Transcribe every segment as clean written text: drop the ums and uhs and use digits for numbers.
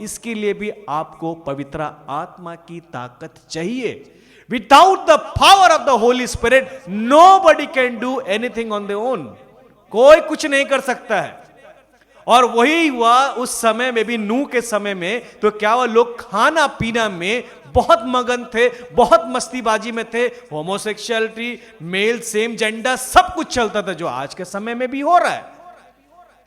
इसके लिए भी आपको पवित्र आत्मा की ताकत चाहिए। Without the power of the Holi spirit nobody can do anything on their own. कोई कुछ नहीं कर सकता है। और वही हुआ उस समय में भी, नूह के समय में। तो क्या हुआ, लोग खाना पीना में बहुत मगन थे, बहुत मस्तीबाजी में थे। होमोसेक्सुअलिटी, मेल सेम जेंडर, सब कुछ चलता था, जो आज के समय में भी हो रहा है।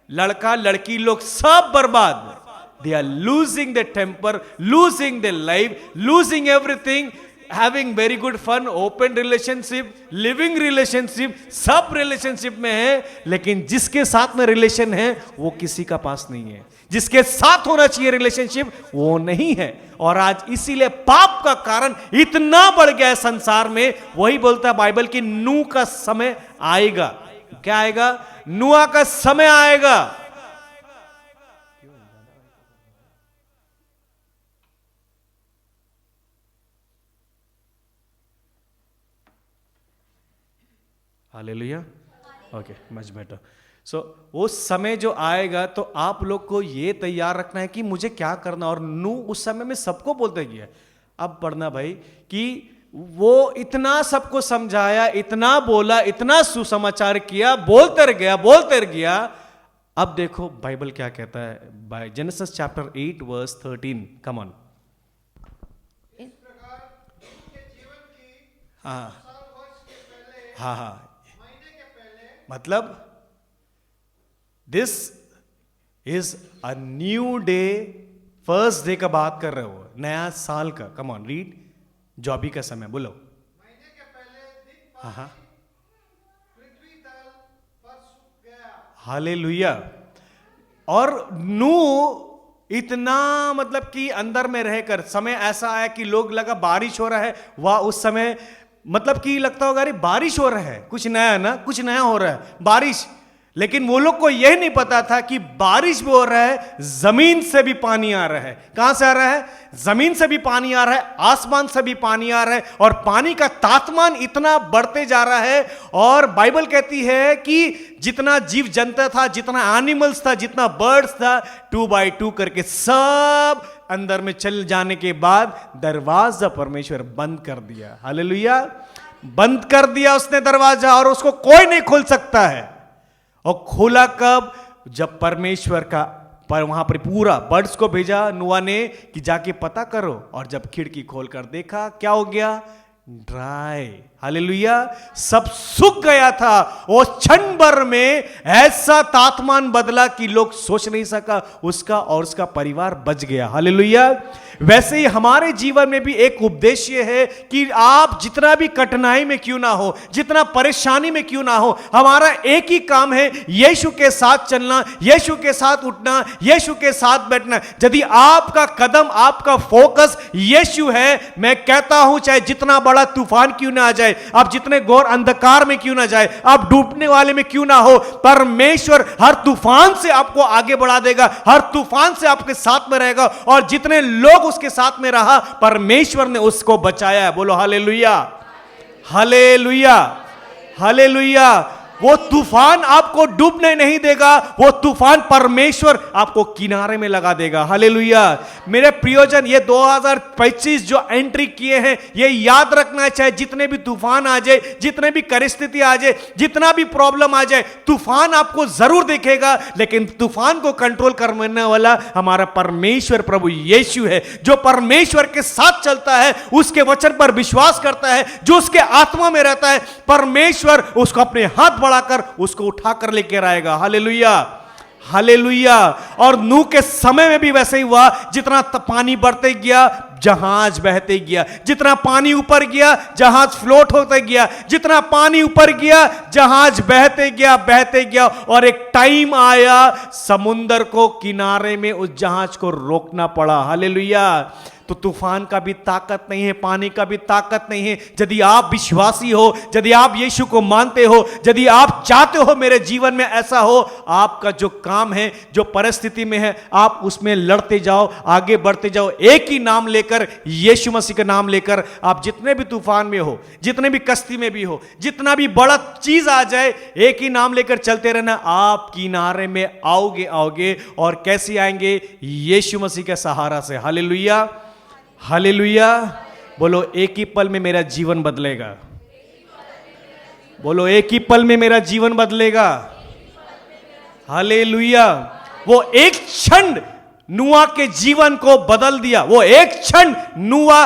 लड़का लड़की लोग सब बर्बाद। They are losing the temper, losing the life, losing everything, having very good fun, open relationship, living relationship, सब रिलेशनशिप में है, लेकिन जिसके साथ में रिलेशन है वो किसी का पास नहीं है। जिसके साथ होना चाहिए रिलेशनशिप वो नहीं है। और आज इसीलिए पाप का कारण इतना बढ़ गया है संसार में। वही बोलता है बाइबल की नूह का समय आएगा। क्या आएगा? नूह का समय आएगा। Hallelujah. Okay, much better. So वो समय जो आएगा तो आप लोग को ये तैयार रखना है कि मुझे क्या करना। और नूह उस समय में सबको बोलते गया। अब पढ़ना भाई कि वो इतना सबको समझाया, इतना बोला, इतना सुसमाचार किया, बोलते गया। अब देखो बाइबल क्या कहता है। By Genesis chapter 8 verse 13। Come on. हाँ, मतलब this is a new day, first day का बात कर रहे हो, नया साल का। कम ऑन रीड। जॉबी का समय बोलो। महीने के पहले दिन हाँ, पृथ्वी तल पर सूख गया। हालेलुया। और नूह इतना मतलब कि अंदर में रहकर, समय ऐसा आया कि लोग लगा बारिश हो रहा है। वह उस समय मतलब कि लगता होगा अरे बारिश हो रहा है, कुछ नया ना, कुछ नया हो रहा है, बारिश। लेकिन वो लोग को यह नहीं पता था कि बारिश भी हो रहा है, जमीन से भी पानी आ रहा है। कहां से आ रहा है? जमीन से भी पानी आ रहा है, आसमान से भी पानी आ रहा है। और पानी का तापमान इतना बढ़ते जा रहा है। और बाइबल कहती है कि जितना जीव जंतु था, जितना एनिमल्स था, जितना बर्ड्स था, 2 by 2 करके सब अंदर में चल जाने के बाद दरवाजा परमेश्वर बंद कर दिया। हालेलुया। बंद कर दिया उसने दरवाजा, और उसको कोई नहीं खोल सकता है। और खोला कब? जब परमेश्वर का पर वहां पर पूरा बर्ड्स को भेजा नूह ने कि जाके पता करो। और जब खिड़की खोलकर देखा, क्या हो गया? ड्राई। हालेलुया। सब सूख गया था। वो क्षण भर में ऐसा तापमान बदला कि लोग सोच नहीं सका उसका, और उसका परिवार बच गया। हालेलुया। वैसे ही हमारे जीवन में भी एक उद्देश्य है कि आप जितना भी कठिनाई में क्यों ना हो, जितना परेशानी में क्यों ना हो, हमारा एक ही काम है, यीशु के साथ चलना, यीशु के साथ उठना, यीशु के साथ बैठना। यदि आपका कदम, आपका फोकस यीशु है, मैं कहता हूं चाहे जितना बड़ा तूफान क्यों ना आ जाए, आप जितने घोर अंधकार में क्यों ना जाए, आप डूबने वाले में क्यों ना हो, परमेश्वर हर तूफान से आपको आगे बढ़ा देगा, हर तूफान से आपके साथ में रहेगा। और जितने लोग उसके साथ में रहा, परमेश्वर ने उसको बचाया है। बोलो हालेलुया, हालेलुया, हालेलुया। वो तूफान आपको डूबने नहीं देगा, वो तूफान परमेश्वर आपको किनारे में लगा देगा। हालेलुया। मेरे प्रियजन, ये 2025 जो एंट्री किए हैं, ये याद रखना है, चाहे जितने भी तूफान आ जाए, जितने भी परिस्थिति आ जाए, जितना भी प्रॉब्लम आ जाए, तूफान आपको जरूर दिखेगा, लेकिन तूफान को कंट्रोल करने वाला हमारा परमेश्वर प्रभु यीशु है। जो परमेश्वर के साथ चलता है, उसके वचन पर विश्वास करता है, जो उसके आत्मा में रहता है, परमेश्वर उसको अपने हाथ बढ़ाकर उसको उठाकर लेकर आएगा। Hallelujah, hallelujah. और नूह के समय में भी वैसे ही हुआ। जितना पानी बढ़ते गया, जहाज बहते गया। जितना पानी ऊपर गया, जहाज फ्लोट होते गया। जितना पानी ऊपर गया, जहाज बहते गया, बहते गया। और एक टाइम आया, समुंदर को किनारे में उस जहाज को रोकना पड़ा। हालेलुया। तो तूफान का भी ताकत नहीं है, पानी का भी ताकत नहीं है। यदि आप विश्वासी हो, यदि आप यीशु को मानते हो, यदि आप चाहते हो मेरे जीवन में ऐसा हो, आपका जो काम है, जो परिस्थिति में है, आप उसमें लड़ते जाओ, आगे बढ़ते जाओ, एक ही नाम लेकर लेकर, यीशु मसीह का नाम लेकर आप जितने भी तूफान में हो, जितने भी कश्ती में भी हो, जितना भी बड़ा चीज आ जाए, एक ही नाम लेकर चलते रहना, आप किनारे में आओगे। और कैसे आएंगे? यीशु मसीह के सहारा से। Hallelujah, hallelujah. बोलो, एक ही पल में मेरा जीवन बदलेगा। बोलो, एक ही पल में मेरा जीवन बदलेगा। हालेलुया। वो एक क्षण नूआ के जीवन को बदल दिया। वो एक क्षण नूआ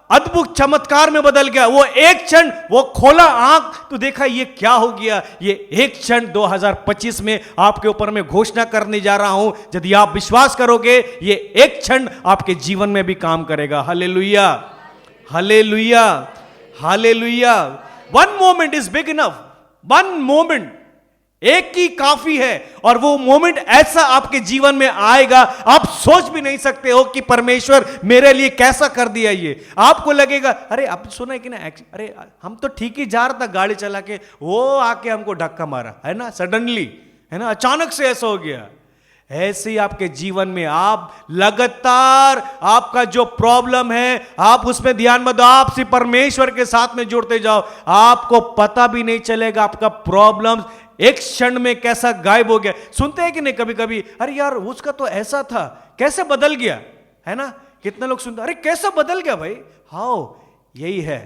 अद्भुत चमत्कार में बदल गया। वो एक क्षण वो खोला आंख तो देखा ये क्या हो गया। ये एक क्षण 2025 में आपके ऊपर मैं घोषणा करने जा रहा हूं, यदि आप विश्वास करोगे, ये एक क्षण आपके जीवन में भी काम करेगा। Hallelujah, hallelujah, hallelujah. One moment is big enough. One moment, एक ही काफी है। और वो मोमेंट ऐसा आपके जीवन में आएगा, आप सोच भी नहीं सकते हो कि परमेश्वर मेरे लिए कैसा कर दिया। ये आपको लगेगा, अरे अब सुना है कि ना, अरे हम तो ठीक ही जा रहा था गाड़ी चला के, वो आके हमको धक्का मारा, है ना, सडनली, है ना, अचानक से ऐसा हो गया। ऐसे ही आपके जीवन में आप लगातार आपका जो प्रॉब्लम है, आप उसमें ध्यान मत दो, आप सिर्फ परमेश्वर के साथ में जुड़ते जाओ। आपको पता भी नहीं चलेगा आपका प्रॉब्लम एक क्षण में कैसा गायब हो गया। सुनते हैं कि नहीं कभी कभी, अरे यार उसका तो ऐसा था, कैसे बदल गया, है ना। कितने लोग सुनते, अरे कैसा बदल गया भाई। हाँ, यही है,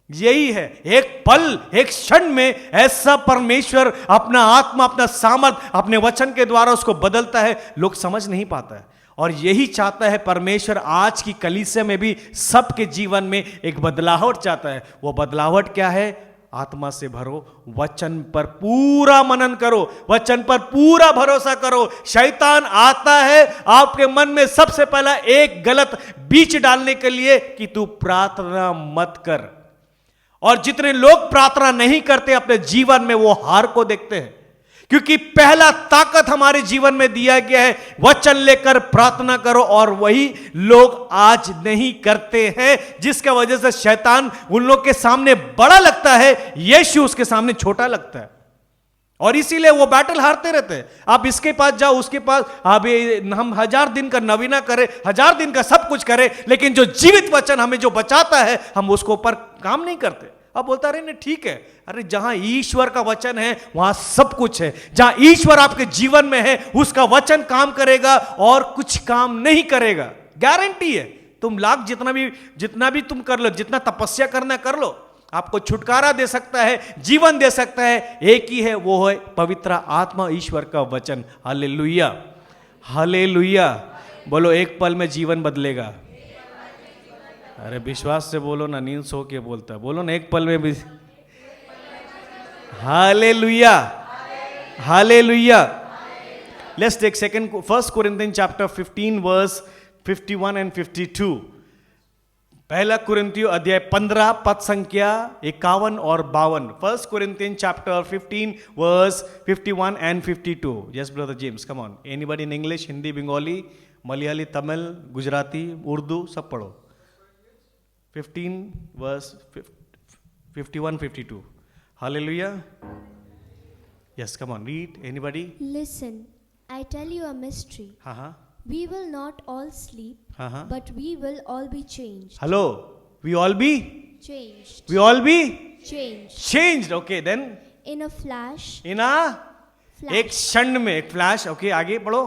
यही है। एक पल, एक क्षण में ऐसा परमेश्वर अपना आत्मा, अपना सामर्थ अपने वचन के द्वारा उसको बदलता है। लोग समझ नहीं पाता है। और यही चाहता है परमेश्वर आज की कलीसिया में भी सबके जीवन में एक बदलावट चाहता है। वो बदलावट क्या है? आत्मा से भरो, वचन पर पूरा मनन करो, वचन पर पूरा भरोसा करो। शैतान आता है आपके मन में सबसे पहला एक गलत बीज डालने के लिए कि तू प्रार्थना मत कर। और जितने लोग प्रार्थना नहीं करते अपने जीवन में, वो हार को देखते हैं। क्योंकि पहला ताकत हमारे जीवन में दिया गया है, वचन लेकर प्रार्थना करो, और वही लोग आज नहीं करते हैं, जिसका वजह से शैतान उन लोग के सामने बड़ा लगता है, यीशु उसके सामने छोटा लगता है। और इसीलिए वो बैटल हारते रहते हैं। आप इसके पास जाओ, उसके पास, अब हम 1000 दिन का नवीना करें, 1000 दिन का सब कुछ करें, लेकिन जो जीवित वचन हमें जो बचाता है, हम उसको ऊपर काम नहीं करते। अब बोलता रहे नहीं, ठीक है, अरे जहां ईश्वर का वचन है वहां सब कुछ है। जहां ईश्वर आपके जीवन में है, उसका वचन काम करेगा और कुछ काम नहीं करेगा, गारंटी है। तुम लाख जितना भी तुम कर लो, जितना तपस्या करना कर लो, आपको छुटकारा दे सकता है, जीवन दे सकता है, एक ही है, वो है पवित्र आत्मा, ईश्वर का वचन। Hallelujah, hallelujah. बोलो, एक पल में जीवन बदलेगा। अरे विश्वास से बोलो ना, नींद सो के बोलता है, बोलो ना, एक पल में भी। Hallelujah, hallelujah. Let's take first Corinthian chapter 15 verse 51 and 52। पहला कुरिन्थियों अध्याय 15 पद संख्या 51 और 52। First Corinthian chapter 15 verse 51 and 52। Yes brother James, come on. Anybody in English, Hindi, Bengali, Malayali, Tamil, Gujarati, Urdu, सब पढ़ो। 15 verse 51 52. Hallelujah. Yes, come on, read. Anybody? Listen, I tell you a mystery. We will not all sleep, but we will all be changed. Hello. We all be changed. We all be changed. Changed. Okay, then. In a flash. In a flash. एक क्षण में, एक flash. Okay, आगे पढ़ो।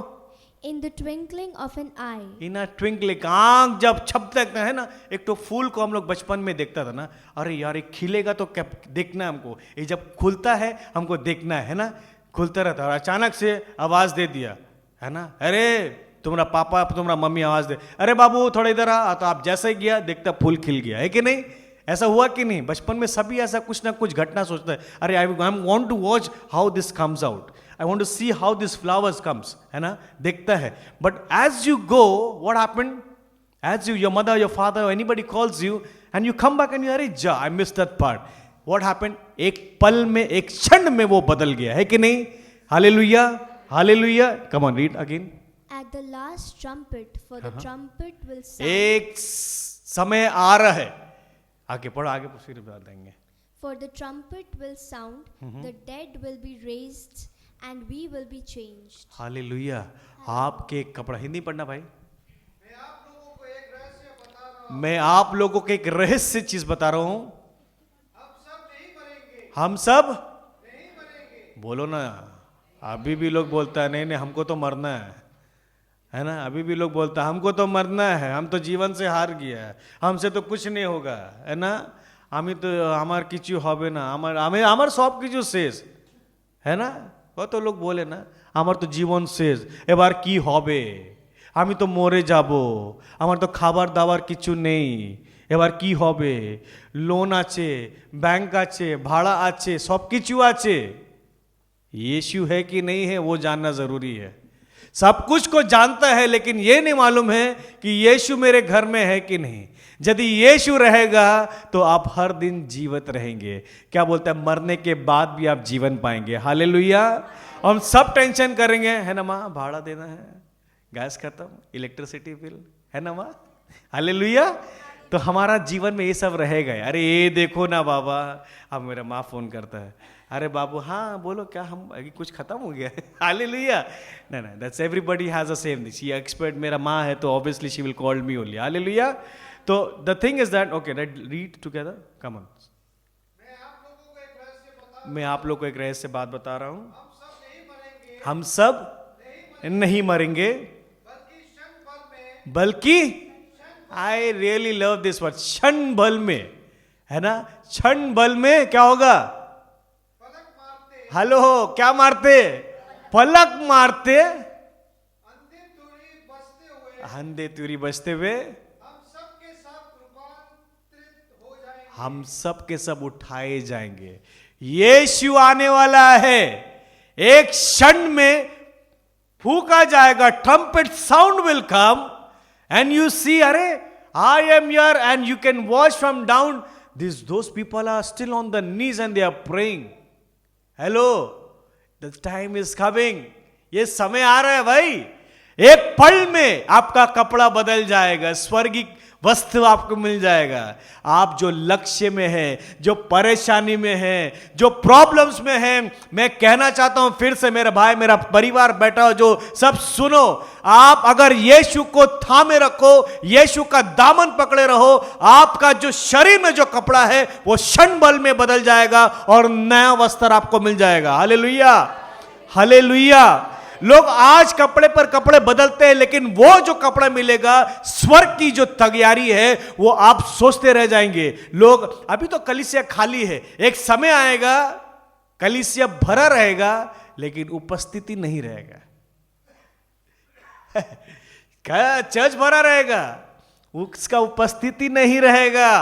In the twinkling of an eye. In a twinkling, आंख जब छपकता है ना, एक तो फूल को हम लोग बचपन में देखता था ना, अरे यार ये खिलेगा तो क्या देखना है हमको, ये जब खुलता है हमको देखना है ना, खुलता रहता है। और अचानक से आवाज दे दिया, है ना, अरे तुम्हारा पापा, तुम्हारा मम्मी आवाज दे, अरे बाबू थोड़ा इधर आ, तो आप जैसे ही गया देखता फूल खिल गया, है कि नहीं? ऐसा हुआ कि नहीं? बचपन में सभी ऐसा कुछ ना कुछ घटना सोचता है, अरे I want to watch how this comes out, I want to see how this flowers comes, है ना, देखता है। But as you go, what happened? As your mother, your father, or anybody calls you, and you come back and you are, ja, I missed that part. What happened? एक पल में, एक क्षण में वो बदल गया, है कि नहीं? Hallelujah, hallelujah. Come on, read again. At the last trumpet, for the trumpet will sound. एक समय आ रहा है, आगे पढ़ो, आगे फिर बता देंगे। For the trumpet will sound, the dead will be raised. And we will be changed. Hallelujah. आपके कपड़ा, हिंदी पढ़ना भाई। मैं आप लोगों को एक रहस्य बता रहा हूं। मैं आप लोगों को एक रहस्य चीज बता रहा हूं। हम सब नहीं मरेंगे, हम सब नहीं मरेंगे। बोलो ना। अभी भी लोग बोलता है नहीं नहीं हमको तो मरना है ना। अभी भी लोग बोलता है हमको तो मरना है, हम तो जीवन से हार गया है, हमसे तो कुछ नहीं होगा, है ना। আমি তো আমার কিছু হবে না, আমার সব কিছু শেষ, है ना। কত লোক বলে না আমার তো জীবন শেষ, এবার কি হবে, আমি তো মরে যাব, আমার তো খাবার দাবার কিছু নেই, এবার কি হবে, লোন আছে, ব্যাংক আছে, ভাড়া আছে, সব কিছু আছে। यीशु है कि नहीं है वो जानना जरूरी है। सब कुछ को जानता है लेकिन ये नहीं मालूम है कि यीशु मेरे घर में है कि नहीं। यदि यीशु रहेगा तो आप हर दिन जीवित रहेंगे। क्या बोलते हैं, मरने के बाद भी आप जीवन पाएंगे। हालेलुया। हम सब टेंशन करेंगे, है ना माँ, भाड़ा देना है, गैस खत्म, इलेक्ट्रिसिटी बिल, है ना माँ। हालेलुया। तो हमारा जीवन में ये सब रहेगा। अरे ये देखो ना बाबा, अब मेरा माँ फोन करता है, अरे बाबू हाँ बोलो क्या, हम अभी कुछ खत्म हो गया है। हालेलुया। नहीं नहीं, that's everybody has a same this. ये एक्सपर्ट मेरा माँ है तो obviously she will call me only. Hallelujah. तो the thing is that, okay let read together, come on. मैं आप लोगों को एक रहस्य बात बता रहा हूँ। हम सब नहीं मरेंगे, बल्कि I really love this word, क्षण भर में, है ना। क्षण भर में क्या होगा, हेलो क्या मारते, पलक मारते, अंधे तुरी बजते हुए हम सब के सब उठाए जाएंगे। यीशु आने वाला है, एक क्षण में फूका जाएगा, trumpet sound will come and you see, अरे I am here and you can watch from down, those people are still on the knees and they are praying. Hello, the time is coming, ये समय आ रहा है भाई। एक पल में आपका कपड़ा बदल जाएगा, स्वर्गीय वस्त्र आपको मिल जाएगा। आप जो लक्ष्य में है, जो परेशानी में है, जो प्रॉब्लम्स में है, मैं कहना चाहता हूं फिर से, मेरा भाई, मेरा परिवार बैठा हो, जो सब सुनो, आप अगर यीशु को थामे रखो, यीशु का दामन पकड़े रहो, आपका जो शरीर में जो कपड़ा है वो क्षण भर में बदल जाएगा और नया वस्त्र आपको मिल जाएगा। Hallelujah, hallelujah. लोग आज कपड़े पर कपड़े बदलते हैं, लेकिन वो जो कपड़ा मिलेगा, स्वर्ग की जो तैयारी है, वो आप सोचते रह जाएंगे। लोग अभी तो कलीसिया खाली है, एक समय आएगा कलीसिया भरा रहेगा लेकिन उपस्थिति नहीं रहेगा। क्या चर्च भरा रहेगा, उसका उपस्थिति नहीं रहेगा,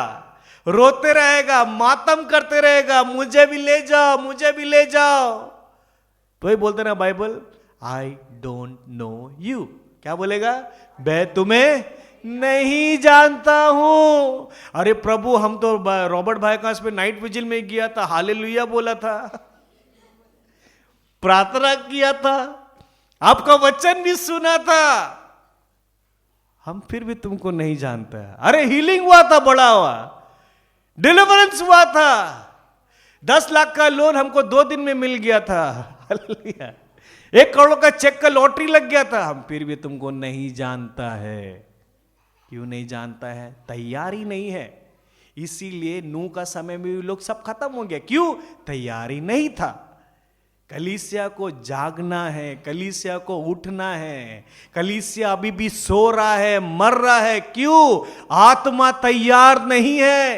रोते रहेगा, मातम करते रहेगा, मुझे भी ले जाओ, मुझे भी ले जाओ। तो ही बोलते ना Bible, I don't know you, क्या बोलेगा, मैं तुम्हें नहीं जानता हूं। अरे प्रभु, हम तो रॉबर्ट भाई का पे नाइट विजिल में गया था, हालेलुया बोला था, प्रार्थना किया था, आपका वचन भी सुना था, हम फिर भी तुमको नहीं जानते। अरे हीलिंग हुआ था, बड़ा हुआ, डिलीवरेंस हुआ था, 10 लाख का लोन हमको 2 दिन में मिल गया था, हालेलुया। 1 करोड़ का चेक का लॉटरी लग गया था, हम फिर भी तुमको नहीं जानता है। क्यों नहीं जानता है, तैयारी नहीं है। इसीलिए नूह का समय में भी लोग सब खत्म हो गया, क्यों, तैयारी नहीं था। कलीसिया को जागना है, कलीसिया को उठना है। कलीसिया अभी भी सो रहा है, मर रहा है, क्यों, आत्मा तैयार नहीं है।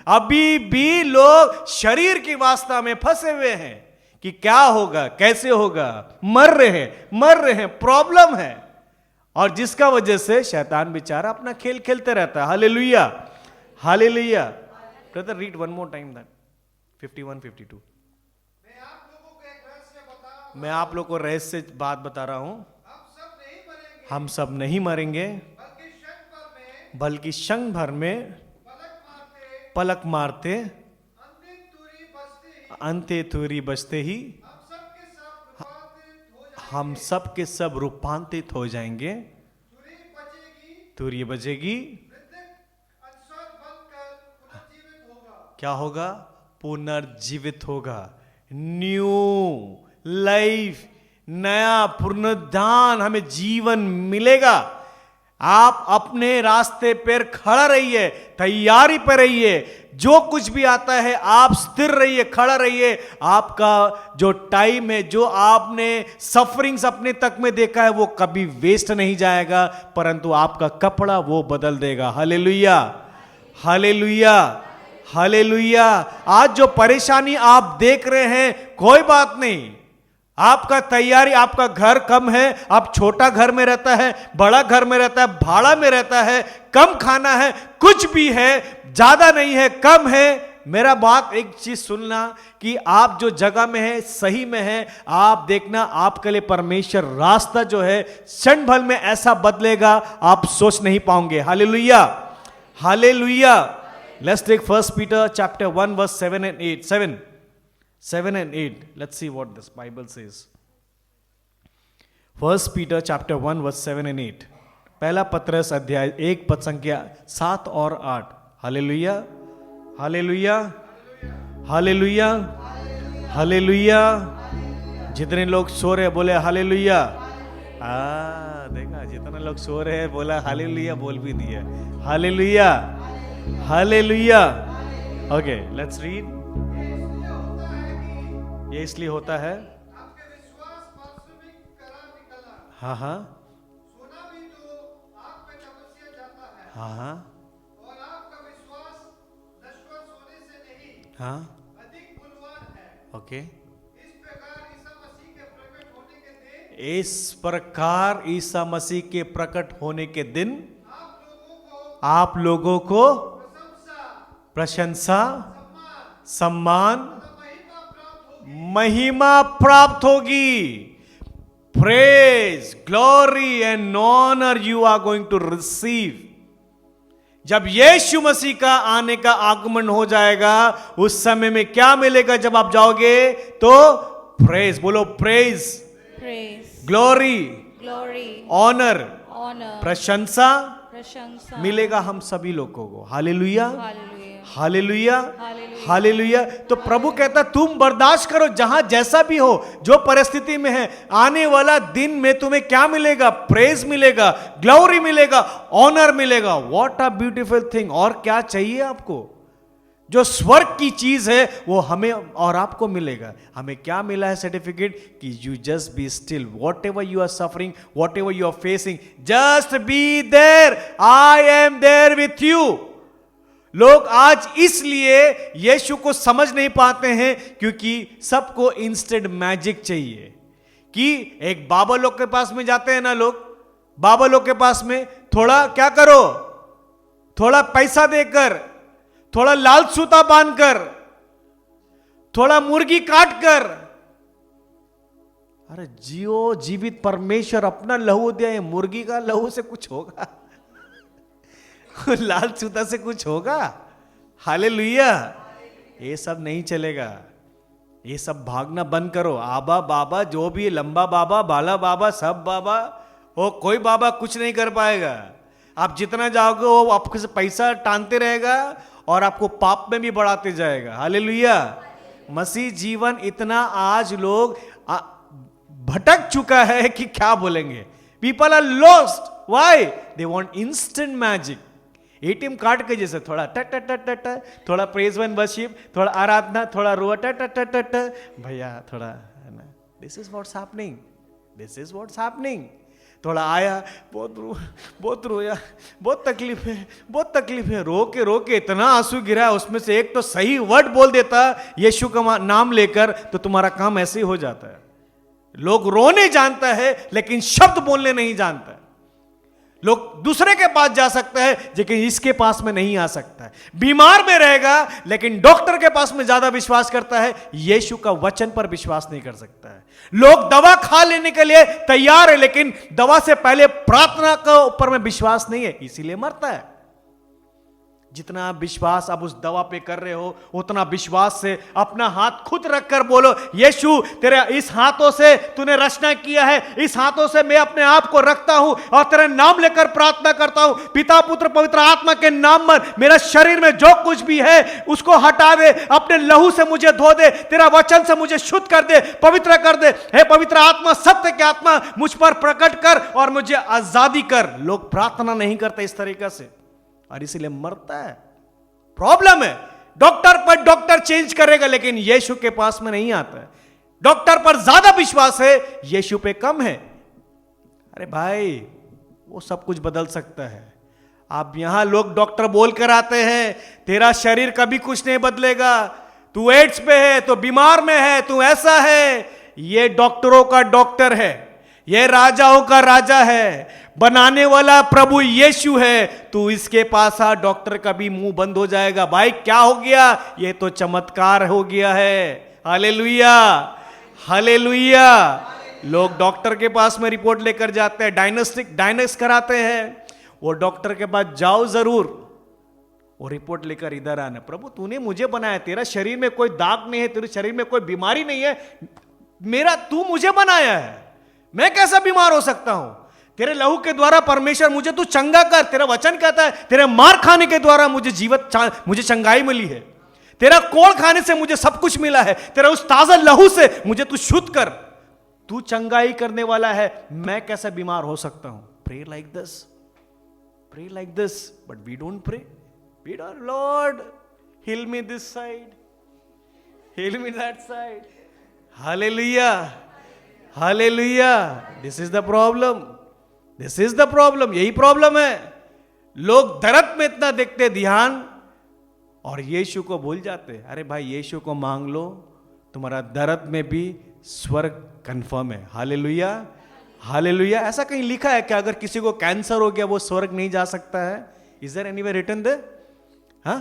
अभी भी लोग शरीर की वासना में फंसे हुए हैं कि क्या होगा, कैसे होगा, मर रहे हैं, प्रॉब्लम है, और जिसका वजह से शैतान बेचारा अपना खेल खेलते रहता है। Hallelujah, hallelujah. Brother read one more time that 51 52। मैं आप लोगों को रहस्य बात बता रहा हूं। हम सब नहीं मरेंगे, बल्कि क्षण भर में, पलक मारते, अंते तुरी बजते ही हम सब के सब रूपांतरित हो जाएंगे। तुरी बजेगी, क्या होगा, पुनर्जीवित होगा, न्यू लाइफ, नया पुनरुद्धान, हमें जीवन मिलेगा। आप अपने रास्ते पर खड़ा रहिए, तैयारी पर रहिए। जो कुछ भी आता है आप स्थिर रहिए, खड़ा रहिए। आपका जो टाइम है, जो आपने सफरिंग्स अपने तक में देखा है, वो कभी वेस्ट नहीं जाएगा, परंतु आपका कपड़ा वो बदल देगा। Hallelujah, hallelujah, hallelujah. आज जो परेशानी आप देख रहे हैं, कोई बात नहीं। आपका तैयारी, आपका घर कम है, आप छोटा घर में रहता है, बड़ा घर में रहता है, भाड़ा में रहता है, कम खाना है, कुछ भी है, ज्यादा नहीं है, कम है। मेरा बात एक चीज सुनना कि आप जो जगह में है, सही में है, आप देखना आपके लिए परमेश्वर रास्ता जो है क्षण भर में ऐसा बदलेगा, आप सोच नहीं पाओगे। Hallelujah, hallelujah. Let's take 1 Peter chapter 1 verse 7 and 8. 7 and 8. Let's see what this Bible says. 1 Peter chapter 1 verse 7 and 8. पहला पत्रस अध्याय 1 पद संख्या 7 और 8. Hallelujah, hallelujah, hallelujah, hallelujah. जितने लोग सो रहे बोले हालेलुया। देखा, जितने लोग सो रहे हैं बोला हालेलुया, बोल भी दिया hallelujah, hallelujah. Okay, let's read. ये इसलिए होता है, आपके विश्वास वास्तविक करा निकला। हाँ हाँ, सोना भी जो आग में तपस्या जाता है, हाँ हाँ, और आपका विश्वास नश्वर सोने से नहीं हाँ, अधिक मूल्यवान है। ओके। इस प्रकार ईसा मसीह के प्रकट होने के दिन इस प्रकार ईसा मसीह के प्रकट होने के दिन आप लोगों को आप लोगों को प्रशंसा, प्रशंसा, सम्मान, सम्मान, महिमा प्राप्त होगी। महिमा प्राप्त होगी। Praise, glory and honour you are going to receive. जब यीशु मसीह का आने का आगमन हो जाएगा, उस समय में क्या मिलेगा जब आप जाओगे? तो प्रेज, बोलो praise, Praise, glory, glory, honour, honor, प्रशंसा prashansa. मिलेगा हम सभी लोगों को। Hallelujah, Hallelujah. Hallelujah, Hallelujah. Hallelujah. तो प्रभु कहता तुम बर्दाश्त करो, जहां जैसा भी हो, जो परिस्थिति में है, आने वाला दिन में तुम्हें क्या मिलेगा? प्रेज मिलेगा, ग्लोरी मिलेगा, ऑनर मिलेगा। What a beautiful thing. और क्या चाहिए आपको? जो स्वर्ग की चीज है वो हमें और आपको मिलेगा। हमें क्या मिला है सर्टिफिकेट? कि you just be still, whatever you are suffering, whatever you are facing, just be there, I am there with you. लोग आज इसलिए यीशु को समझ नहीं पाते हैं क्योंकि सबको इंस्टेंट मैजिक चाहिए। कि एक बाबा लोग के पास में जाते हैं ना लोग, बाबा लोग के पास में थोड़ा क्या करो, थोड़ा पैसा देकर, थोड़ा लाल सूता बांधकर, थोड़ा मुर्गी काट कर, अरे जियो जीवित परमेश्वर अपना लहू दिया है, मुर्गी का लहू से कुछ होगा? लाल सूता से कुछ होगा? हालेलुया। ये सब नहीं चलेगा। ये सब भागना बंद करो। आबा बाबा जो भी, लंबा बाबा, बाला बाबा, सब बाबा, वो कोई बाबा कुछ नहीं कर पाएगा। आप जितना जाओगे वो आपको से पैसा टानते रहेगा और आपको पाप में भी बढ़ाते जाएगा। हालेलुया। मसीह जीवन इतना आज लोग भटक चुका है कि क्या बोलेंगे। People are lost. Why? They want instant magic. ATM card के जैसे थोड़ा टट टट टट टट, थोड़ा प्रेज एंड वर्शिप, थोड़ा आराधना, थोड़ा रोआ टट टट टट टट, भैया थोड़ा है ना। This is what's happening, this is what's happening. थोड़ा आया, बहुत रोया, बहुत तकलीफ है, बहुत तकलीफ है, रो के इतना आंसू गिरा, उसमें से एक तो सही वर्ड बोल देता यीशु का नाम लेकर, तो तुम्हारा काम ऐसे ही हो जाता है। लोग रोने जानता है लेकिन शब्द बोलने नहीं जानता है। लोग दूसरे के पास जा सकता है लेकिन इसके पास में नहीं आ सकता है। बीमार में रहेगा लेकिन डॉक्टर के पास में ज्यादा विश्वास करता है, यीशु का वचन पर विश्वास नहीं कर सकता है। लोग दवा खा लेने के लिए तैयार है लेकिन दवा से पहले प्रार्थना के ऊपर में विश्वास नहीं है, इसीलिए मरता है। जितना विश्वास आप उस दवा पे कर रहे हो, उतना विश्वास से अपना हाथ खुद रखकर बोलो, यीशु तेरे इस हाथों से तूने रचना किया है, इस हाथों से मैं अपने आप को रखता हूं और तेरे नाम लेकर प्रार्थना करता हूं, पिता पुत्र पवित्र आत्मा के नाम पर मेरा शरीर में जो कुछ भी है उसको हटा दे, अपने लहू से मुझे धो दे, तेरा वचन से मुझे शुद्ध कर दे, पवित्र कर दे। हे पवित्र आत्मा, सत्य की आत्मा मुझ पर प्रकट कर और मुझे आजादी कर। लोग प्रार्थना नहीं करते इस तरीके से और इसीलिए मरता है। प्रॉब्लम है, डॉक्टर पर डॉक्टर चेंज करेगा लेकिन यीशु के पास में नहीं आता है। डॉक्टर पर ज्यादा विश्वास है, यीशु पे कम है। अरे भाई, वो सब कुछ बदल सकता है। आप यहां लोग डॉक्टर बोलकर आते हैं, तेरा शरीर कभी कुछ नहीं बदलेगा, तू एड्स पे है, तो बीमार में है, तू ऐसा है। ये डॉक्टरों का डॉक्टर है, ये राजाओं का राजा है, बनाने वाला प्रभु यीशु है। तू इसके पास आ, डॉक्टर का भी मुंह बंद हो जाएगा। भाई क्या हो गया? ये तो चमत्कार हो गया है। Hallelujah, hallelujah. लोग डॉक्टर के पास में रिपोर्ट लेकर जाते हैं, डायग्नोस कराते हैं। वो डॉक्टर के पास जाओ जरूर, वो रिपोर्ट लेकर इधर आना, प्रभु तूने मुझे बनाया, तेरा शरीर में कोई दाग नहीं है, तेरे शरीर में कोई बीमारी नहीं है, तू मुझे बनाया है, मैं कैसा बीमार हो सकता हूं? तेरे लहू के द्वारा परमेश्वर मुझे तू चंगा कर। तेरा वचन कहता है तेरे मार खाने के द्वारा मुझे चंगाई मिली है, तेरा कोड़ खाने से मुझे सब कुछ मिला है, तेरा उस ताजा लहू से मुझे तू शुद्ध कर। तू चंगाई करने वाला है, मैं कैसा बीमार हो सकता हूं? Pray like this, but we don't pray. We don't, lord heal me this side, heal me that side. Hallelujah, hallelujah. This is the problem, this is the problem. यही प्रॉब्लम है। लोग दर्द में इतना देखते ध्यान और यीशु को भूल जाते। अरे भाई, यीशु को मांग लो, तुम्हारा दर्द में भी स्वर्ग कंफर्म है। Hallelujah, hallelujah. ऐसा कहीं लिखा है कि अगर किसी को कैंसर हो गया वो स्वर्ग नहीं जा सकता है? Is there anywhere written there? हाँ,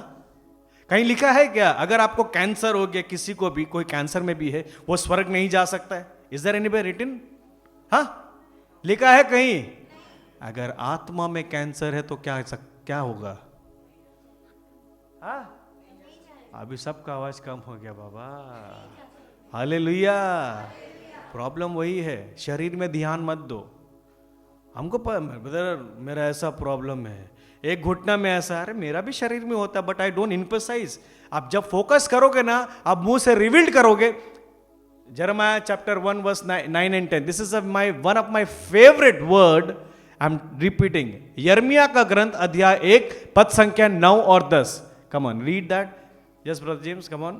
कहीं लिखा है क्या? अगर आपको कैंसर हो गया, किसी को भी, कोई कैंसर में भी है, वो स्वर्ग नहीं जा सकता है? Is there anywhere written? हाँ, लिखा है कहीं? अगर आत्मा में कैंसर है तो क्या होगा? हाँ, अभी सबका आवाज कम हो गया बाबा। हालेलुया। प्रॉब्लम वही है, शरीर में ध्यान मत दो। हमको ब्रदर मेरा ऐसा प्रॉब्लम है, एक घुटना में ऐसा, अरे मेरा भी शरीर में होता है, बट आई डोंट एम्फसाइज। आप जब फोकस करोगे ना, आप मुंह से रिवील्ड करोगे। Jeremiah chapter 1 verse 9 and 10. This is one of my favorite word. I'm repeating. यर्मिया का ग्रंथ अध्याय 1 पद संख्या 9 और 10. Come on, read that. Yes, brother James, come on.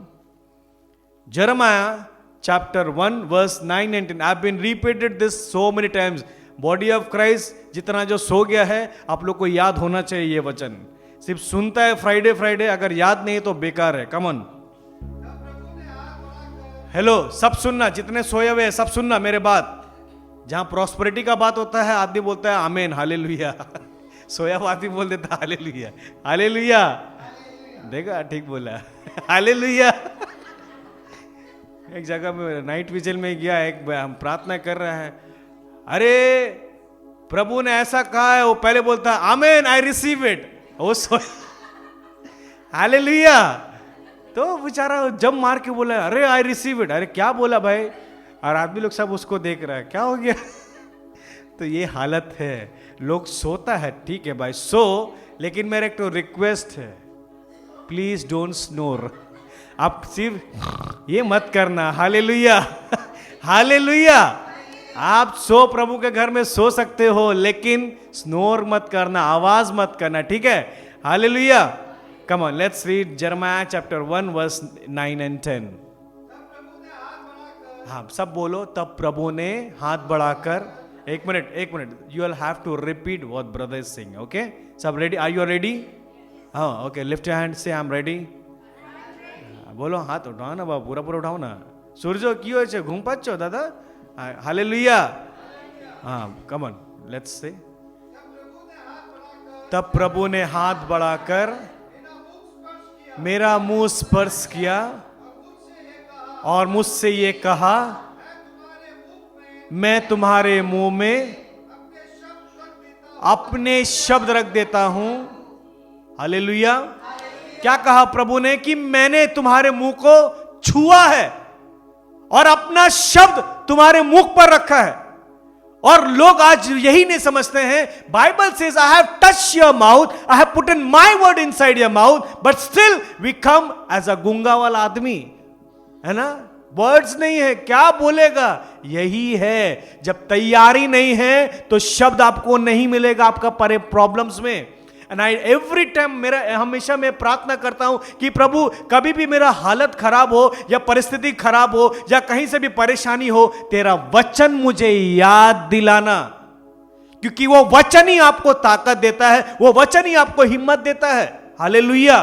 Jeremiah chapter 1 verse 9 and 10. I've been repeated this so many times. Body of Christ जितना जो सो गया है, आप लोग को याद होना चाहिए ये वचन। सिर्फ सुनता है फ्राइडे, अगर याद नहीं तो बेकार है। Come on. हेलो, सब सुनना, जितने सोए हुए हैं सब सुनना मेरे बात। जहां प्रॉस्पेरिटी का बात होता है आदमी बोलता है आमेन, हालेलुया। सोया हुआ आदमी बोल देता है हालेलुया, हालेलुया। देखा, ठीक बोला, हालेलुया। एक जगह में नाइट विजिल में गया, एक हम प्रार्थना कर रहे हैं, अरे प्रभु ने ऐसा कहा है, वो पहले बोलता है आमेन, आई रिसीव इट, वो हालेलुया। तो बेचारा जब मार के बोला अरे आई रिसीव इट, अरे क्या बोला भाई? और आदमी लोग सब उसको देख रहा है, क्या हो गया? तो ये हालत है, लोग सोता है, ठीक है भाई सो, लेकिन मेरा एक तो रिक्वेस्ट है, प्लीज डोंट स्नोर। आप सिर्फ ये मत करना। Hallelujah, hallelujah. आप सो, प्रभु के घर में सो सकते हो, लेकिन स्नोर मत करना, आवाज मत करना, ठीक है? Hallelujah. Come on, let's read Jeremiah chapter 1 verse 9 and 10. हाँ, सब बोलो, तब प्रभु ने हाथ बढ़ाकर। एक minute, you will have to repeat what brother is saying, okay? सब ready? Are you ready? हाँ, okay, lift your hand, say I'm ready. बोलो, हाथ उठाओ ना बाबू, पूरा उठाओ ना। सूर्य क्यों है घूम पाचो दादा? हालेलुया। हाँ, come on, let's say. तब प्रभु ने हाथ बढ़ाकर मेरा मुंह स्पर्श किया और मुझसे ये कहा, मैं तुम्हारे मुंह में अपने शब्द रख देता हूं हालेलुया। क्या कहा प्रभु ने कि मैंने तुम्हारे मुंह को छुआ है और अपना शब्द तुम्हारे मुख पर रखा है। और लोग आज यही नहीं समझते हैं। Bible says I have touch your mouth, I have put in my word inside your mouth, but still we come as a गूंगा वाला आदमी, है ना। वर्ड्स नहीं है, क्या बोलेगा। यही है, जब तैयारी नहीं है तो शब्द आपको नहीं मिलेगा आपका परे प्रॉब्लम्स में। एंड आई एवरी टाइम हमेशा मैं प्रार्थना करता हूं कि प्रभु कभी भी मेरा हालत खराब हो या परिस्थिति खराब हो या कहीं से भी परेशानी हो, तेरा वचन मुझे याद दिलाना, क्योंकि वो वचन ही आपको ताकत देता है, वो वचन ही आपको हिम्मत देता है। हालेलुया।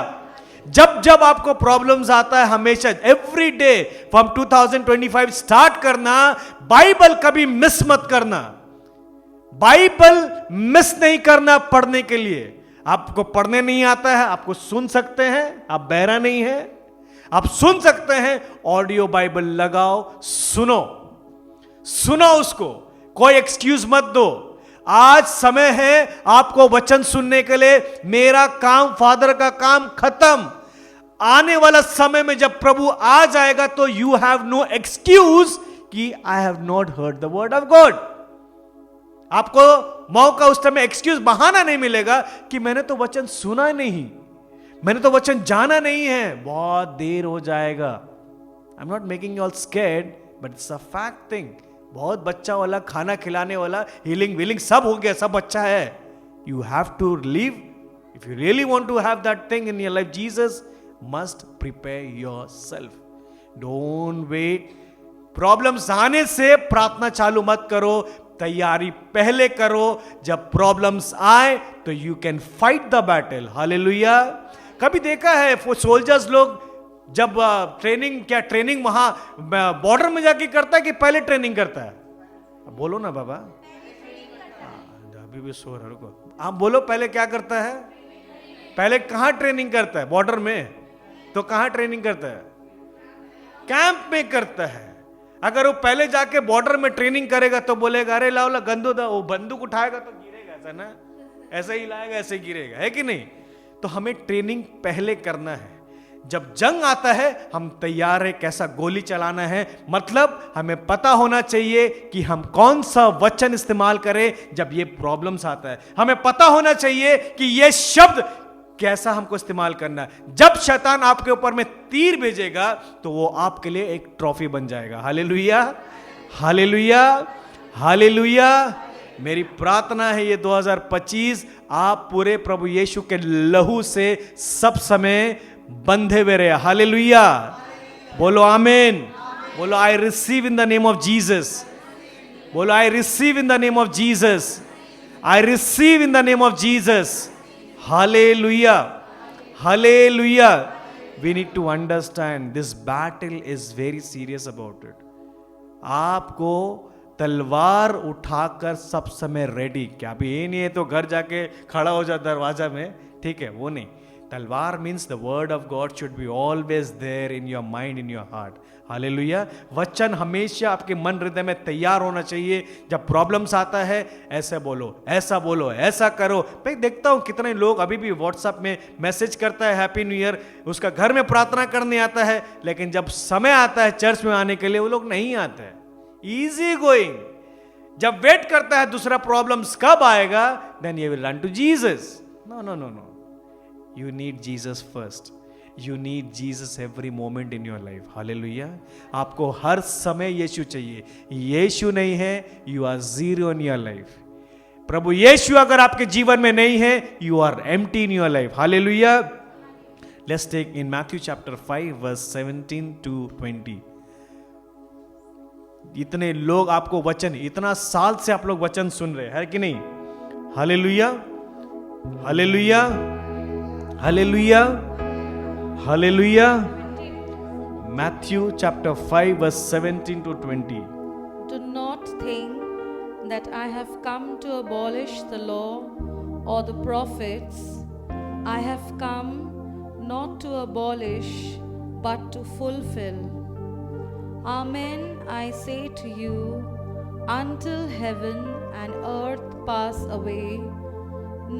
जब जब आपको प्रॉब्लम्स आता है, हमेशा एवरी डे फ्रॉम 2025 स्टार्ट करना, बाइबल कभी मिस मत करना। बाइबल मिस नहीं करना पढ़ने के लिए। आपको पढ़ने नहीं आता है, आपको सुन सकते हैं, आप बहरा नहीं है, आप सुन सकते हैं। ऑडियो बाइबल लगाओ, सुनो, सुनो उसको, कोई एक्सक्यूज मत दो। आज समय है आपको वचन सुनने के लिए। मेरा काम, फादर का काम खत्म। आने वाला समय में जब प्रभु आ जाएगा तो यू हैव नो एक्सक्यूज कि I have not heard the word of God. आपको मौका उस समय एक्सक्यूज, बहाना नहीं मिलेगा कि मैंने तो वचन सुना नहीं, मैंने तो वचन जाना नहीं है। बहुत देर हो जाएगा। I am not making you all scared, but it's a fact thing. बहुत बच्चा वाला, खाना खिलाने वाला, हीलिंग वीलिंग सब हो गया, सब अच्छा है। You have to live, if you really want to have that thing in your life, Jesus must prepare yourself. Don't wait. Problems आने से प्रार्थना चालू मत करो, तैयारी पहले करो। जब प्रॉब्लम्स आए तो you can fight the battle. Hallelujah. कभी देखा है सोल्जर्स लोग जब ट्रेनिंग वहां बॉर्डर में जाके करता है कि पहले ट्रेनिंग करता है? बोलो ना बाबा, अभी भी सो रहे को आप बोलो, पहले क्या करता है? पहले कहां ट्रेनिंग करता है? बॉर्डर में। तो कहां ट्रेनिंग करता है? कैंप में करता है। अगर वो पहले जाके बॉर्डर में ट्रेनिंग करेगा तो बोलेगा अरे लाओ गंदू दा, वो बंदूक उठाएगा तो गिरेगा, ऐसा ना, ऐसे ही लाएगा ऐसे गिरेगा, है कि नहीं? तो हमें ट्रेनिंग पहले करना है। जब जंग आता है हम तैयार है, कैसा गोली चलाना है। मतलब हमें पता होना चाहिए कि हम कौन सा वचन इस्तेमाल करें जब ये प्रॉब्लम्स आता है। हमें पता होना चाहिए कि ये शब्द कैसा हमको इस्तेमाल करना है। जब शैतान आपके ऊपर में तीर भेजेगा तो वो आपके लिए एक ट्रॉफी बन जाएगा। Hallelujah, hallelujah, hallelujah. मेरी प्रार्थना है ये 2025 आप पूरे प्रभु यीशु के लहू से सब समय बंधे हुए रहे। हालेलुया। बोलो आमीन। बोलो I receive in the name of Jesus. बोलो I receive in the name of Jesus. I receive in the name of Jesus. Hallelujah, hallelujah. We need to understand this battle is very serious about it. आपको तलवार उठाकर सब समय ready. क्या अभी ये नहीं है तो घर जाके खड़ा हो जा दरवाजा में, ठीक है, वो नहीं। तलवार means the word of God should be always there in your mind, in your heart. Hallelujah. वचन हमेशा आपके मन हृदय में तैयार होना चाहिए। जब प्रॉब्लम्स आता है ऐसे बोलो, ऐसा बोलो, ऐसा करो। मैं देखता हूं कितने लोग अभी भी व्हाट्सएप में मैसेज करता है हैप्पी न्यू ईयर, उसका घर में प्रार्थना करने आता है, लेकिन जब समय आता है चर्च में आने के लिए वो लोग नहीं आते हैं। Easy going. जब वेट करता है दूसरा प्रॉब्लम्स कब आएगा, then you will run to Jesus. No no no no, you need Jesus first. You need Jesus every moment in your life. Hallelujah. आपको हर समय यीशु चाहिए। यीशु नहीं है, you are zero in your life. प्रभु यीशु अगर आपके जीवन में नहीं है, you are empty in your life. Hallelujah. Let's take in Matthew chapter 5 verse 17 to 20. इतने लोग आपको वचन, इतना साल से आप लोग वचन सुन रहे हैं कि नहीं? Hallelujah, hallelujah, hallelujah, hallelujah. Matthew chapter 5 verse 17 to 20. Do not think that I have come to abolish the law or the prophets. I have come not to abolish but to fulfill. Amen, I say to you, until heaven and earth pass away,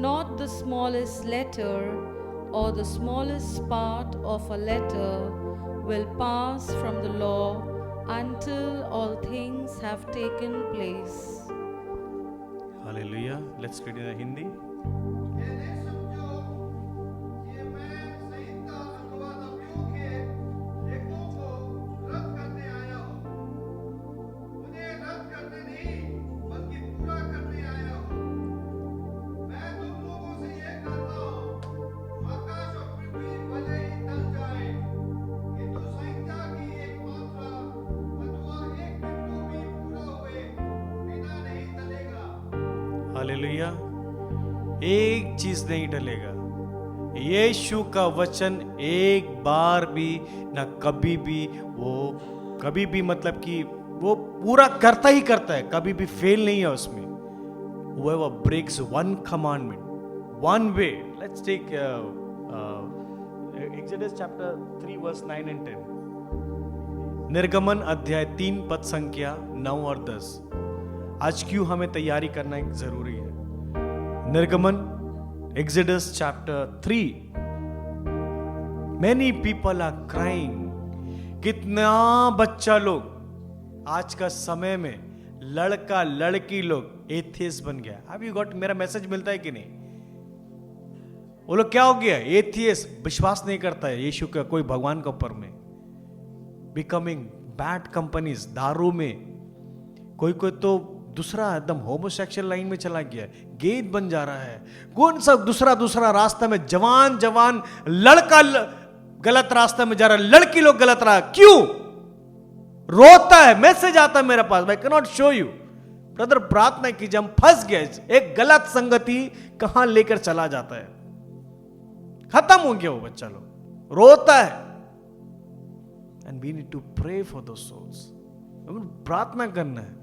not the smallest letter or the smallest part of a letter will pass from the law until all things have taken place. Hallelujah. Let's read in Hindi. ये नहीं समझो कि मैं संहिता अथवा नबियों के लेखों को रद्द करने आया हूँ। उन्हें रद्द करने नहीं बल्कि पूरा करने आया हूँ। मैं तुम लोगों से ये कहता हूँ, आकाश और पृथ्वी भले ही टल जाए, किंतु संहिता की एक मात्रा अथवा एक बिंदु भी पूरा हुए बिना नहीं टलेगा। हालेलुया। एक चीज नहीं टलेगा। यीशु का वचन एक बार भी ना कभी भी वो कभी भी मतलब कि वो पूरा करता ही करता है, कभी भी फेल नहीं है उसमें। Whoever breaks one commandment, one way. Let's take Exodus chapter 3 verse 9 and 10. निर्गमन अध्याय 3 पद संख्या 9 और 10। आज क्यों हमें तैयारी करना एक जरूरी है। निर्गमन Exodus chapter 3. Many people are crying. कितना बच्चा लोग आज का समय में लड़का लड़की लोग एथियस्ट बन गया। अब यू गॉट, मेरा मैसेज मिलता है कि नहीं? वो लोग क्या हो गया? एथियस्ट, विश्वास नहीं करता है यीशु का कोई भगवान के ऊपर में। बिकमिंग बैड कंपनीज, दारू में, कोई कोई तो दूसरा एकदम होमोसेक्सुअल लाइन में चला गया, गेट बन जा रहा है। कौन सा दूसरा रास्ता में जवान लड़का गलत रास्ता में जा रहा है, लड़की लोग गलत रहा। क्यों? रोता है, मैसेज आता है मेरे पास, I can not show you brother, प्रार्थना कीजिए, हम फंस गए। एक गलत संगति कहां लेकर चला जाता है, खत्म हो गया वो बच्चा लोग, रोता है। And we need to pray for those souls. प्रार्थना करना है।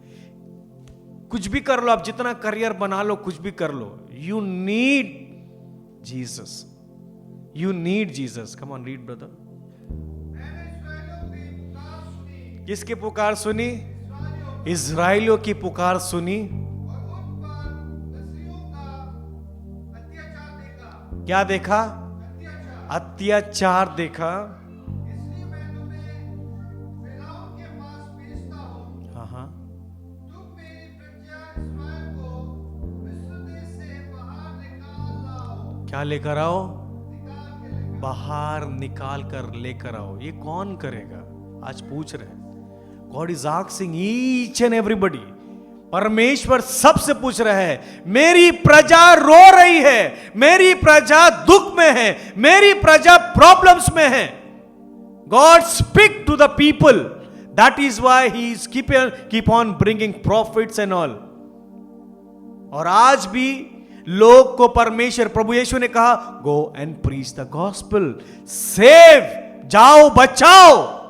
कुछ भी कर लो आप, जितना करियर बना लो, कुछ भी कर लो, you need Jesus, you need Jesus. Come on read brother. मैंने इस्राएलियों की पुकार सुनी किसकी पुकार सुनी? इजराइलियों की पुकार सुनी। और उन पर मिस्रियों का अत्याचार देखा। क्या देखा? अत्याचार। अत्याचार देखा। इसलिए मैं तुम्हें फिरौन के पास भेजता हूँ। हाँ, तुम मेरी प्रजा इस्राएल को मिस्र देश से बाहर निकाल लाओ। क्या लेकर आओ? निकाल के लेकर बाहर निकाल कर लेकर आओ। ये कौन करेगा? आज पूछ रहे हैं। God is asking each and everybody. परमेश्वर सबसे पूछ रहा है, मेरी प्रजा रो रही है, मेरी प्रजा दुख में है, मेरी प्रजा प्रॉब्लम्स में है। God speak to the people, that is why he is keep on bringing prophets and all. और आज भी लोग को परमेश्वर, प्रभु यीशु ने कहा, go and preach the gospel, save, जाओ बचाओ।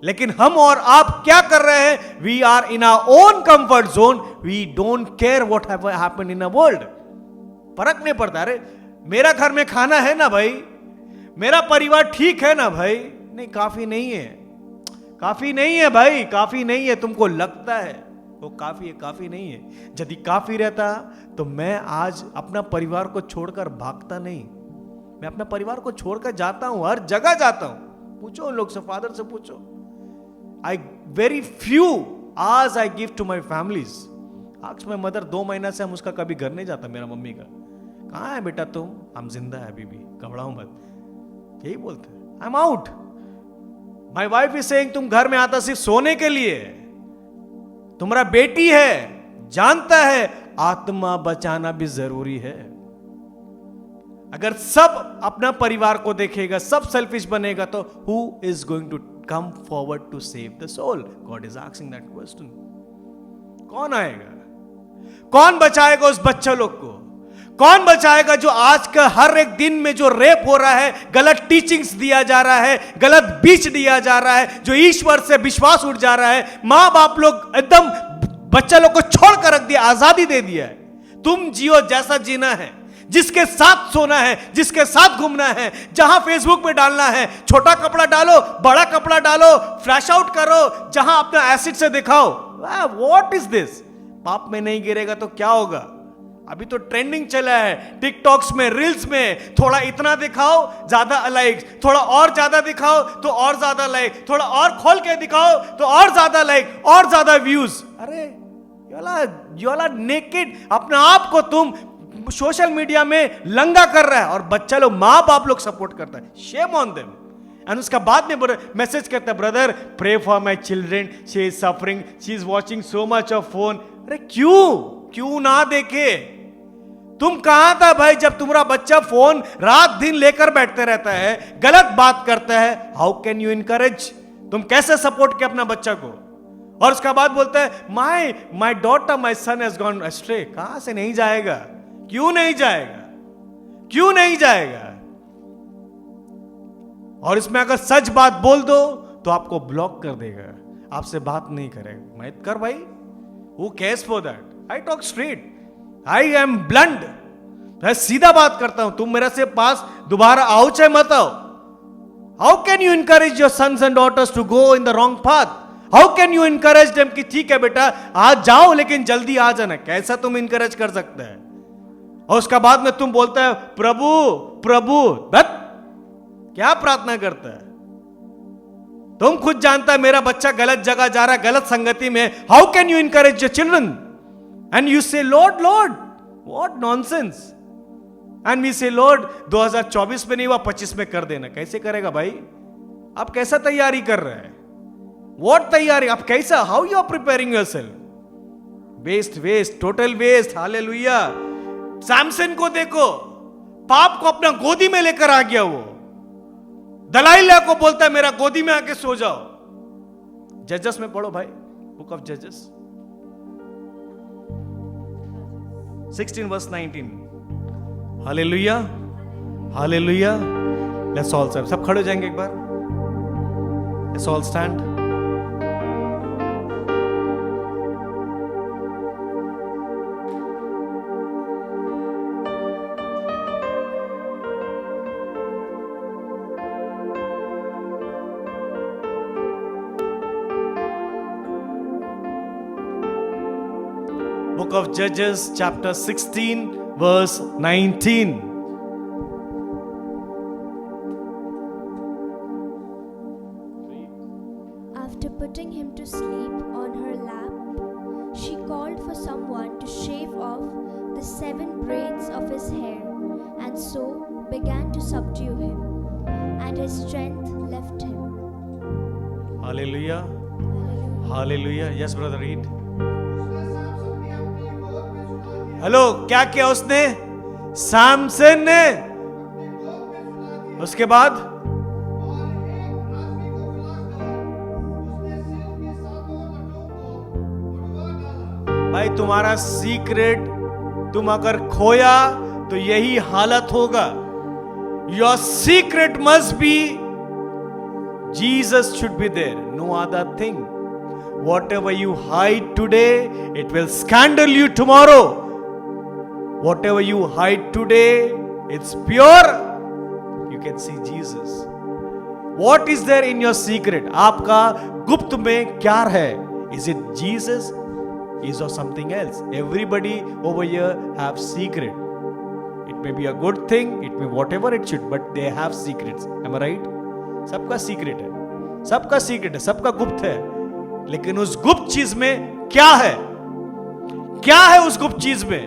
लेकिन हम और आप क्या कर रहे हैं? We are in our own comfort zone, we don't care what happen in a world. फर्क नहीं पड़ता। अरे मेरा घर में खाना है ना भाई, मेरा परिवार ठीक है ना भाई। नहीं, काफी नहीं है, काफी नहीं है भाई, काफी नहीं है। तुमको लगता है वो काफी है, काफी नहीं है। यदि काफी रहता तो मैं आज अपना परिवार को छोड़कर भागता नहीं। मैं अपना परिवार को छोड़कर जाता हूं, हर जगह जाता हूं। पूछो उन लोग से, फादर से पूछो। I very few hours I give to my families. आज my mother 2 महीना से हम उसका कभी घर नहीं जाता। मेरा मम्मी का, कहाँ है बेटा तुम? हम जिंदा है अभी भी, घबराओ मत, यही बोलते हैं। I'm out. My wife is saying तुम घर में आता सिर्फ सोने के लिए। तुम्हारा बेटी है, जानता है आत्मा बचाना भी जरूरी है। अगर सब अपना परिवार को देखेगा, सब सेल्फिश बनेगा, तो who is going to come forward to save the soul? God is asking that question. कौन आएगा? कौन बचाएगा उस बच्चा लोग को? कौन बचाएगा जो आज का हर एक दिन में जो रेप हो रहा है, गलत टीचिंग्स दिया जा रहा है, गलत बीच दिया जा रहा है, जो ईश्वर से विश्वास उठ जा रहा है। मां बाप लोग एकदम बच्चा लोग को छोड़ कर रख दिया, आजादी दे दिया है। तुम जियो जैसा जीना है, जिसके साथ सोना है, जिसके साथ घूमना है, जहां फेसबुक पे डालना है, छोटा कपड़ा डालो, बड़ा कपड़ा डालो, फ्लैश आउट करो, जहां अपना एसिड से दिखाओ। What is this? पाप में नहीं गिरेगा तो क्या होगा? अभी तो ट्रेंडिंग चला है टिकटॉक्स में, रील्स में, थोड़ा इतना दिखाओ ज्यादा लाइक, थोड़ा और ज्यादा दिखाओ तो और ज्यादा लाइक, थोड़ा और खोल के दिखाओ तो और ज्यादा लाइक, और ज्यादा व्यूज। अरे यू आर नेकेड, अपने आप को तुम सोशल मीडिया में लंगा कर रहा है और बच्चा लोग, माँ बाप लोग सपोर्ट करता है। Shame on them. एंड उसका बाद में मैसेज करता है, brother pray for my children, she is suffering, she is watching so much of phone. अरे क्यों ना देखे? तुम कहां था भाई जब तुम्हारा बच्चा फोन रात दिन लेकर बैठते रहता है, गलत बात करता है? How can you encourage? तुम कैसे सपोर्ट किया अपना बच्चा को? और उसका बाद बोलता है my daughter, my son has gone astray. कहां से नहीं जाएगा? क्यों नहीं जाएगा? क्यों नहीं जाएगा? और इसमें अगर सच बात बोल दो तो आपको ब्लॉक कर देगा, आपसे बात नहीं करेगा। मत कर भाई, who cares for that? I talk straight, I am blunt, मैं सीधा बात करता हूं। तुम मेरे से पास दोबारा आओ चाहे मत आओ। How can you encourage your sons and daughters to go in the wrong path? How can you encourage them कि ठीक है बेटा आज जाओ लेकिन जल्दी आ जाना? कैसा तुम इनकरेज कर सकते हैं? और उसका बाद में तुम बोलता है प्रभु प्रभु, बट क्या प्रार्थना करता है? तुम खुद जानता है मेरा बच्चा गलत जगह जा रहा है, गलत संगति में। How can you encourage your children? And you say Lord Lord, what nonsense. And we say Lord 2024 में नहीं हुआ 25 में कर देना। कैसे करेगा भाई? आप कैसा तैयारी कर रहे हैं? व्हाट तैयारी? आप कैसा, how you are preparing yourself? Waste, total waste. Hallelujah. Samson को देखो, पाप को अपना गोदी में लेकर आ गया। वो दलाइला को बोलता है मेरा गोदी में आके सो जाओ। जजेस में पढ़ो भाई, बुक ऑफ जजेस 16 verse 19। Hallelujah, hallelujah. Let's all सब खड़े हो जाएंगे एक बार। Let's all stand. Book of Judges chapter 16 verse 19। After putting him to sleep on her lap, she called for someone to shave off the 7 braids of his hair, and so began to subdue him, and his strength left him. Hallelujah, hallelujah। Yes brother, read। Hello, क्या किया उसने? सैमसन ने उसके बाद भाई तुम्हारा secret तुम अगर खोया तो यही हालत होगा। Your secret must be Jesus should be there, no other thing. Whatever you hide today, it will scandal you tomorrow. Whatever you hide today, it's pure. You can see Jesus. What is there in your secret? आपका गुप्त में क्या है? Is it Jesus? Is or something else? Everybody over here have secret. It may be a good thing, it may whatever it should, but they have secrets. Am I right? सबका secret है, सबका secret है, सबका गुप्त है। लेकिन उस गुप्त चीज में क्या है? क्या है उस गुप्त चीज में?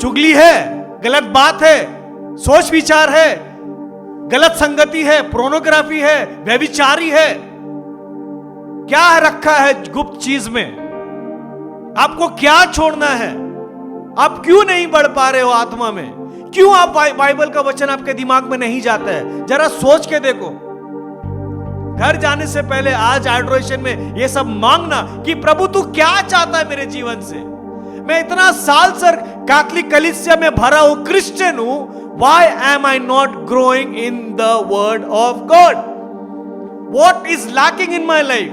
चुगली है, गलत बात है, सोच विचार है, गलत संगति है, पोर्नोग्राफी है, व्यभिचारी है। क्या रखा है गुप्त चीज में? आपको क्या छोड़ना है? आप क्यों नहीं बढ़ पा रहे हो आत्मा में? क्यों आप बाइबल का वचन आपके दिमाग में नहीं जाता है? जरा सोच के देखो। घर जाने से पहले आज एडोरेशन में ये सब मांगना कि प्रभु तू क्या चाहता है मेरे जीवन से। मैं इतना साल सर कैथोलिक कलीसिया में भरा हूं, क्रिश्चियन हूं, why am I not growing in the word of God? What is lacking in my life?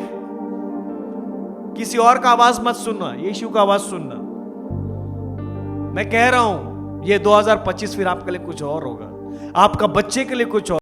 किसी और का आवाज मत सुनना, यीशु का आवाज सुनना। मैं कह रहा हूं ये 2025 फिर आपके लिए कुछ और होगा, आपका बच्चे के लिए कुछ और।